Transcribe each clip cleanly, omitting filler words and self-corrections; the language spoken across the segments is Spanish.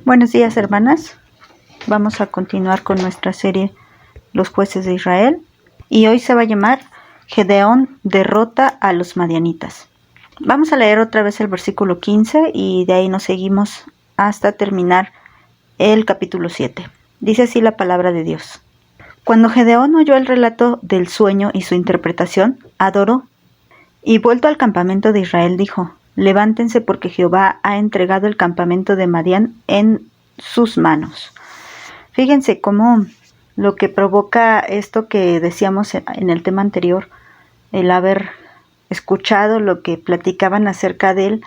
Buenos días, hermanas. Vamos a continuar con nuestra serie Los jueces de Israel y hoy se va a llamar Gedeón derrota a los madianitas. Vamos a leer otra vez el versículo 15 y de ahí nos seguimos hasta terminar el capítulo 7. Dice así la palabra de Dios. Cuando Gedeón oyó el relato del sueño y su interpretación, adoró y vuelto al campamento de Israel dijo: Levántense porque Jehová ha entregado el campamento de Madián en sus manos. Fíjense cómo lo que provoca esto que decíamos en el tema anterior, el haber escuchado lo que platicaban acerca de él,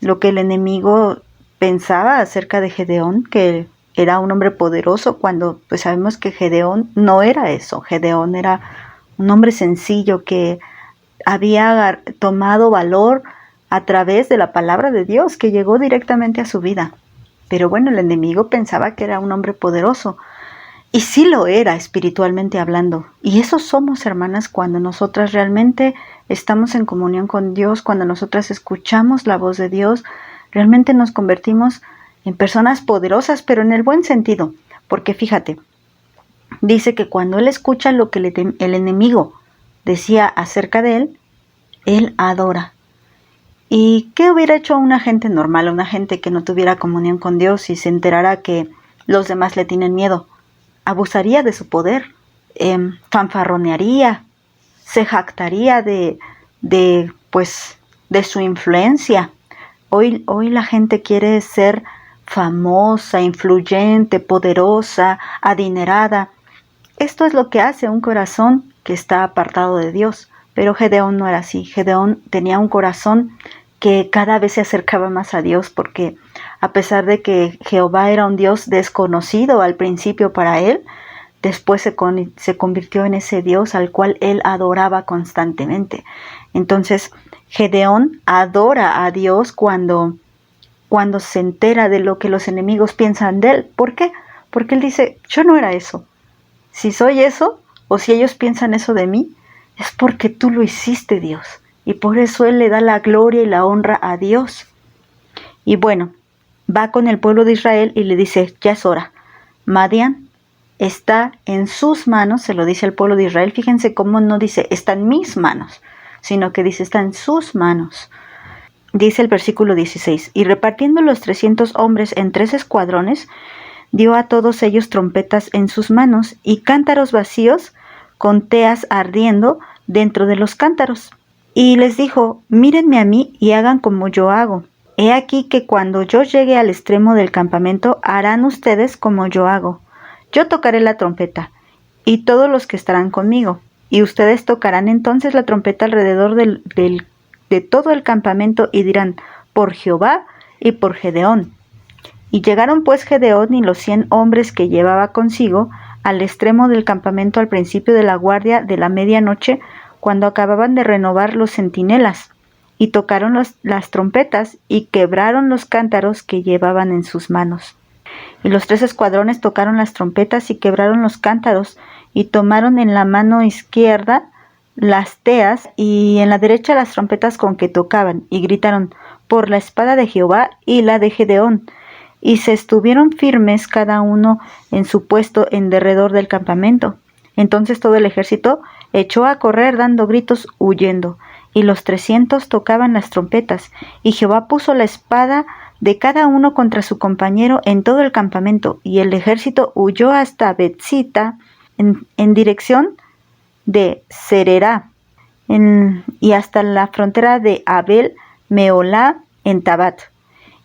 lo que el enemigo pensaba acerca de Gedeón, que era un hombre poderoso, cuando pues sabemos que Gedeón no era eso. Gedeón era un hombre sencillo que había tomado valor a través de la palabra de Dios que llegó directamente a su vida. Pero bueno, el enemigo pensaba que era un hombre poderoso. Y sí lo era espiritualmente hablando. Y eso somos, hermanas, cuando nosotras realmente estamos en comunión con Dios, cuando nosotras escuchamos la voz de Dios, realmente nos convertimos en personas poderosas, pero en el buen sentido. Porque fíjate, dice que cuando él escucha lo que el enemigo decía acerca de él adora. ¿Y qué hubiera hecho una gente normal, una gente que no tuviera comunión con Dios y se enterara que los demás le tienen miedo? Abusaría de su poder, fanfarronearía, se jactaría de su influencia. Hoy la gente quiere ser famosa, influyente, poderosa, adinerada. Esto es lo que hace un corazón que está apartado de Dios. Pero Gedeón no era así. Gedeón tenía un corazón que cada vez se acercaba más a Dios, porque a pesar de que Jehová era un Dios desconocido al principio para él, después se convirtió en ese Dios al cual él adoraba constantemente. Entonces, Gedeón adora a Dios cuando se entera de lo que los enemigos piensan de él. ¿Por qué? Porque él dice: yo no era eso. Si soy eso, o si ellos piensan eso de mí, es porque tú lo hiciste, Dios. Y por eso él le da la gloria y la honra a Dios. Y bueno, va con el pueblo de Israel y le dice: ya es hora. Madián está en sus manos, se lo dice al pueblo de Israel. Fíjense cómo no dice está en mis manos, sino que dice está en sus manos. Dice el versículo 16, y repartiendo los 300 hombres en 3 escuadrones, dio a todos ellos trompetas en sus manos y cántaros vacíos con teas ardiendo dentro de los cántaros. Y les dijo: mírenme a mí y hagan como yo hago. He aquí que cuando yo llegue al extremo del campamento, harán ustedes como yo hago. Yo tocaré la trompeta, y todos los que estarán conmigo, y ustedes tocarán entonces la trompeta alrededor de todo el campamento, y dirán: por Jehová y por Gedeón. Y llegaron pues Gedeón y los 100 hombres que llevaba consigo al extremo del campamento al principio de la guardia de la medianoche, cuando acababan de renovar los centinelas, y tocaron las trompetas y quebraron los cántaros que llevaban en sus manos. Y los 3 escuadrones tocaron las trompetas y quebraron los cántaros, y tomaron en la mano izquierda las teas y en la derecha las trompetas con que tocaban, y gritaron: por la espada de Jehová y la de Gedeón. Y se estuvieron firmes cada uno en su puesto en derredor del campamento. Entonces todo el ejército echó a correr dando gritos, huyendo, y los 300 tocaban las trompetas, y Jehová puso la espada de cada uno contra su compañero en todo el campamento, y el ejército huyó hasta Betzita en dirección de Sererá, y hasta la frontera de Abel Meolá en Tabat.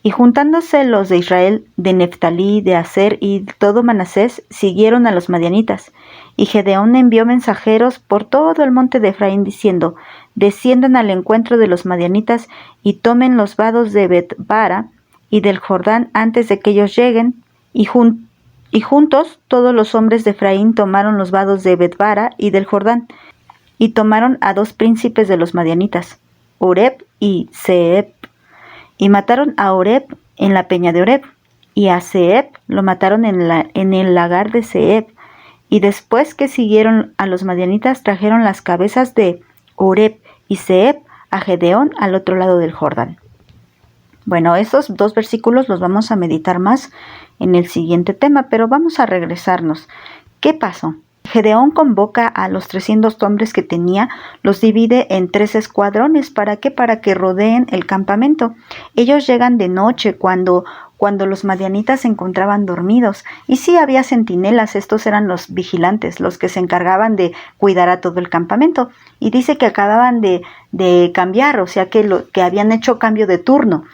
Y juntándose los de Israel, de Neftalí, de Aser y todo Manasés, siguieron a los madianitas. Y Gedeón envió mensajeros por todo el monte de Efraín, diciendo: desciendan al encuentro de los madianitas y tomen los vados de Bet-bara y del Jordán antes de que ellos lleguen. Y juntos todos los hombres de Efraín tomaron los vados de Bet-bara y del Jordán, y tomaron a 2 príncipes de los madianitas, Oreb y Zeeb. Y mataron a Oreb en la peña de Oreb, y a Zeeb lo mataron en el lagar de Zeeb. Y después que siguieron a los madianitas, trajeron las cabezas de Oreb y Zeeb a Gedeón al otro lado del Jordán. Bueno, esos 2 versículos los vamos a meditar más en el siguiente tema, pero vamos a regresarnos. ¿Qué pasó? Gedeón convoca a los 300 hombres que tenía, los divide en 3 escuadrones. ¿Para qué? Para que rodeen el campamento. Ellos llegan de noche cuando los madianitas se encontraban dormidos. Y sí había centinelas, estos eran los vigilantes, los que se encargaban de cuidar a todo el campamento. Y dice que acababan de cambiar, o sea que habían hecho cambio de turno.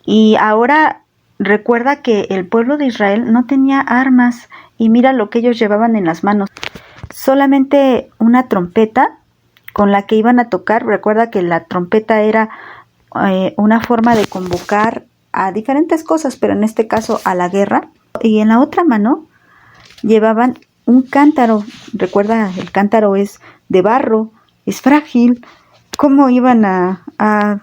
Y ahora recuerda que el pueblo de Israel no tenía armas. Y mira lo que ellos llevaban en las manos. Solamente una trompeta con la que iban a tocar. Recuerda que la trompeta era una forma de convocar a diferentes cosas, pero en este caso a la guerra. Y en la otra mano llevaban un cántaro. Recuerda, el cántaro es de barro, es frágil. ¿Cómo iban a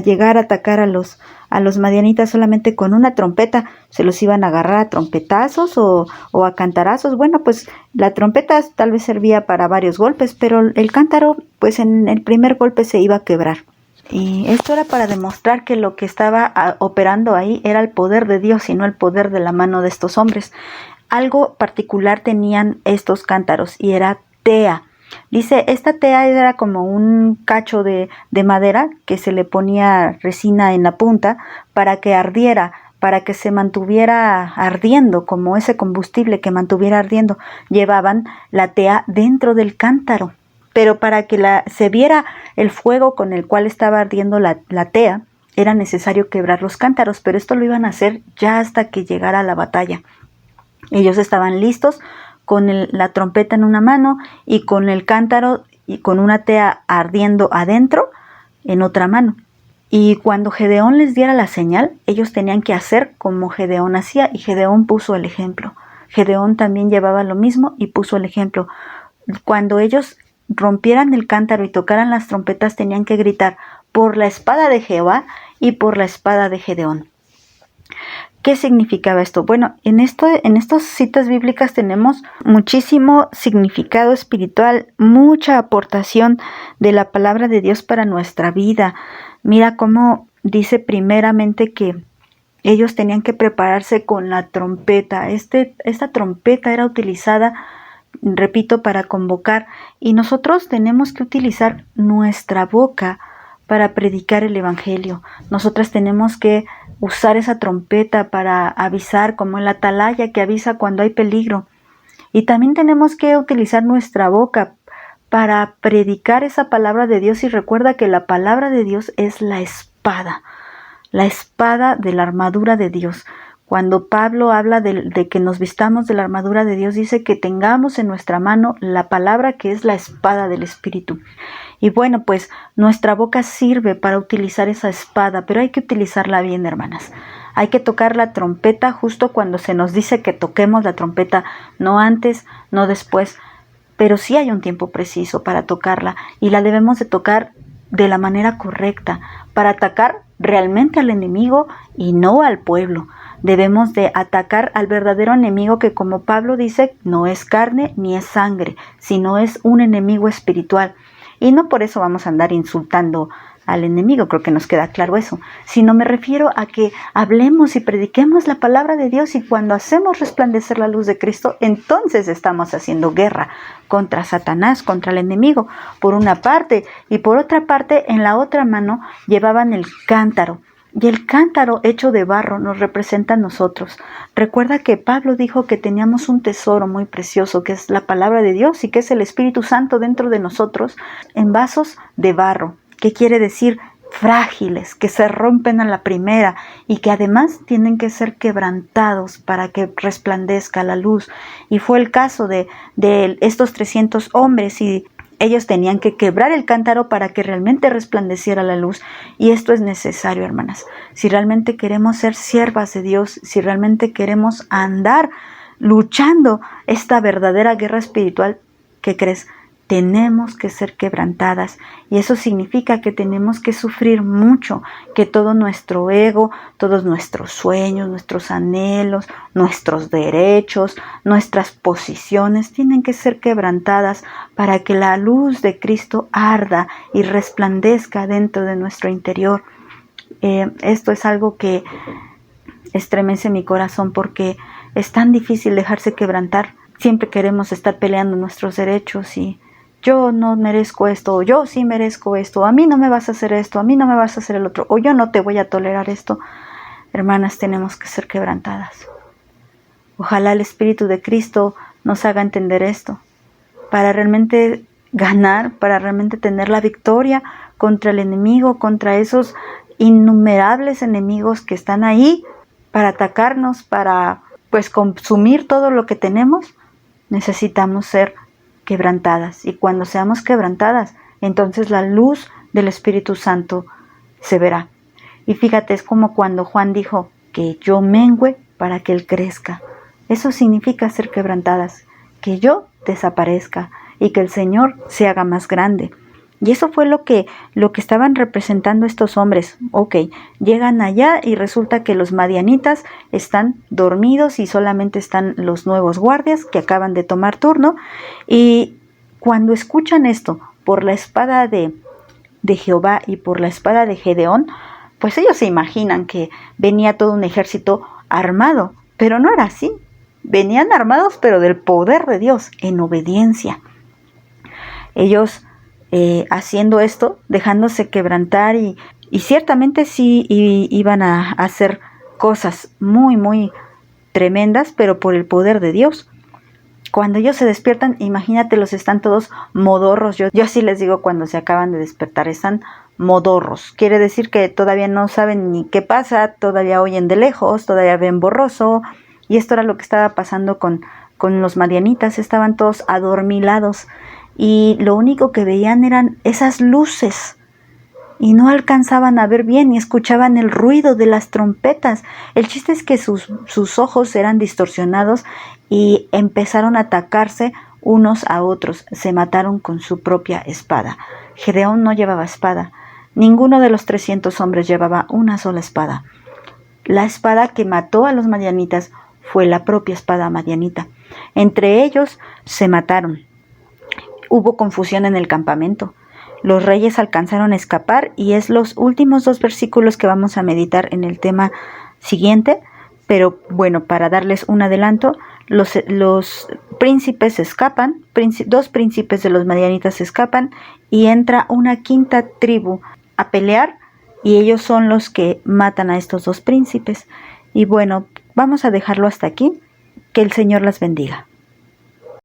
llegar a atacar a los madianitas solamente con una trompeta? ¿Se los iban a agarrar a trompetazos o a cantarazos? Bueno, pues la trompeta tal vez servía para varios golpes, pero el cántaro, pues en el primer golpe se iba a quebrar. Y esto era para demostrar que lo que estaba operando ahí era el poder de Dios y no el poder de la mano de estos hombres. Algo particular tenían estos cántaros y era tea. Dice, esta tea era como un cacho de madera que se le ponía resina en la punta para que ardiera, para que se mantuviera ardiendo, como ese combustible que mantuviera ardiendo. Llevaban la tea dentro del cántaro, pero para que se viera el fuego con el cual estaba ardiendo la tea, era necesario quebrar los cántaros, pero esto lo iban a hacer ya hasta que llegara la batalla. Ellos estaban listos con la trompeta en una mano y con el cántaro y con una tea ardiendo adentro en otra mano. Y cuando Gedeón les diera la señal, ellos tenían que hacer como Gedeón hacía, y Gedeón puso el ejemplo. Gedeón también llevaba lo mismo y puso el ejemplo. Cuando ellos rompieran el cántaro y tocaran las trompetas, tenían que gritar por la espada de Jehová y por la espada de Gedeón. ¿Qué significaba esto? Bueno, en estas citas bíblicas tenemos muchísimo significado espiritual, mucha aportación de la palabra de Dios para nuestra vida. Mira cómo dice primeramente que ellos tenían que prepararse con la trompeta. Esta trompeta era utilizada, repito, para convocar, y nosotros tenemos que utilizar nuestra boca para predicar el evangelio. Nosotras tenemos que usar esa trompeta para avisar, como el atalaya que avisa cuando hay peligro. Y también tenemos que utilizar nuestra boca para predicar esa palabra de Dios. Y recuerda que la palabra de Dios es la espada de la armadura de Dios. Cuando Pablo habla de que nos vistamos de la armadura de Dios, dice que tengamos en nuestra mano la palabra que es la espada del Espíritu. Y bueno, pues nuestra boca sirve para utilizar esa espada, pero hay que utilizarla bien, hermanas. Hay que tocar la trompeta justo cuando se nos dice que toquemos la trompeta, no antes, no después, pero sí hay un tiempo preciso para tocarla y la debemos de tocar de la manera correcta para atacar realmente al enemigo y no al pueblo. Debemos de atacar al verdadero enemigo que, como Pablo dice, no es carne ni es sangre, sino es un enemigo espiritual. Y no por eso vamos a andar insultando al enemigo, creo que nos queda claro eso, sino me refiero a que hablemos y prediquemos la palabra de Dios, y cuando hacemos resplandecer la luz de Cristo, entonces estamos haciendo guerra contra Satanás, contra el enemigo, por una parte, y por otra parte, en la otra mano llevaban el cántaro. Y el cántaro hecho de barro nos representa a nosotros. Recuerda que Pablo dijo que teníamos un tesoro muy precioso, que es la palabra de Dios y que es el Espíritu Santo dentro de nosotros, en vasos de barro, que quiere decir frágiles, que se rompen a la primera y que además tienen que ser quebrantados para que resplandezca la luz. Y fue el caso de estos 300 hombres, y ellos tenían que quebrar el cántaro para que realmente resplandeciera la luz. Y esto es necesario, hermanas. Si realmente queremos ser siervas de Dios, si realmente queremos andar luchando esta verdadera guerra espiritual, ¿qué crees? Tenemos que ser quebrantadas, y eso significa que tenemos que sufrir mucho, que todo nuestro ego, todos nuestros sueños, nuestros anhelos, nuestros derechos, nuestras posiciones tienen que ser quebrantadas para que la luz de Cristo arda y resplandezca dentro de nuestro interior. Esto es algo que estremece mi corazón porque es tan difícil dejarse quebrantar. Siempre queremos estar peleando nuestros derechos y yo no merezco esto, o yo sí merezco esto, a mí no me vas a hacer esto, a mí no me vas a hacer el otro, o yo no te voy a tolerar esto. Hermanas, tenemos que ser quebrantadas. Ojalá el Espíritu de Cristo nos haga entender esto, para realmente ganar, para realmente tener la victoria contra el enemigo, contra esos innumerables enemigos que están ahí para atacarnos, para consumir todo lo que tenemos. Necesitamos ser quebrantadas, y cuando seamos quebrantadas, entonces la luz del Espíritu Santo se verá. Y fíjate, es como cuando Juan dijo que yo mengüe para que Él crezca. Eso significa ser quebrantadas, que yo desaparezca y que el Señor se haga más grande. Y eso fue lo que estaban representando estos hombres. Ok, llegan allá y resulta que los madianitas están dormidos y solamente están los nuevos guardias que acaban de tomar turno. Y cuando escuchan esto por la espada de Jehová y por la espada de Gedeón, pues ellos se imaginan que venía todo un ejército armado, pero no era así. Venían armados, pero del poder de Dios, en obediencia. Ellos haciendo esto, dejándose quebrantar y ciertamente sí iban a hacer cosas muy, muy tremendas, pero por el poder de Dios. Cuando ellos se despiertan, imagínatelos, están todos modorros. Yo así les digo cuando se acaban de despertar, están modorros. Quiere decir que todavía no saben ni qué pasa, todavía oyen de lejos, todavía ven borroso. Y esto era lo que estaba pasando con los madianitas, estaban todos adormilados. Y lo único que veían eran esas luces y no alcanzaban a ver bien y escuchaban el ruido de las trompetas. El chiste es que sus ojos eran distorsionados y empezaron a atacarse unos a otros. Se mataron con su propia espada. Gedeón no llevaba espada. Ninguno de los 300 hombres llevaba una sola espada. La espada que mató a los madianitas fue la propia espada madianita. Entre ellos se mataron. Hubo confusión en el campamento. Los reyes alcanzaron a escapar y es los últimos 2 versículos que vamos a meditar en el tema siguiente. Pero bueno, para darles un adelanto, los príncipes escapan, 2 príncipes de los madianitas escapan y entra una 5ª tribu a pelear y ellos son los que matan a estos 2 príncipes. Y bueno, vamos a dejarlo hasta aquí. Que el Señor las bendiga.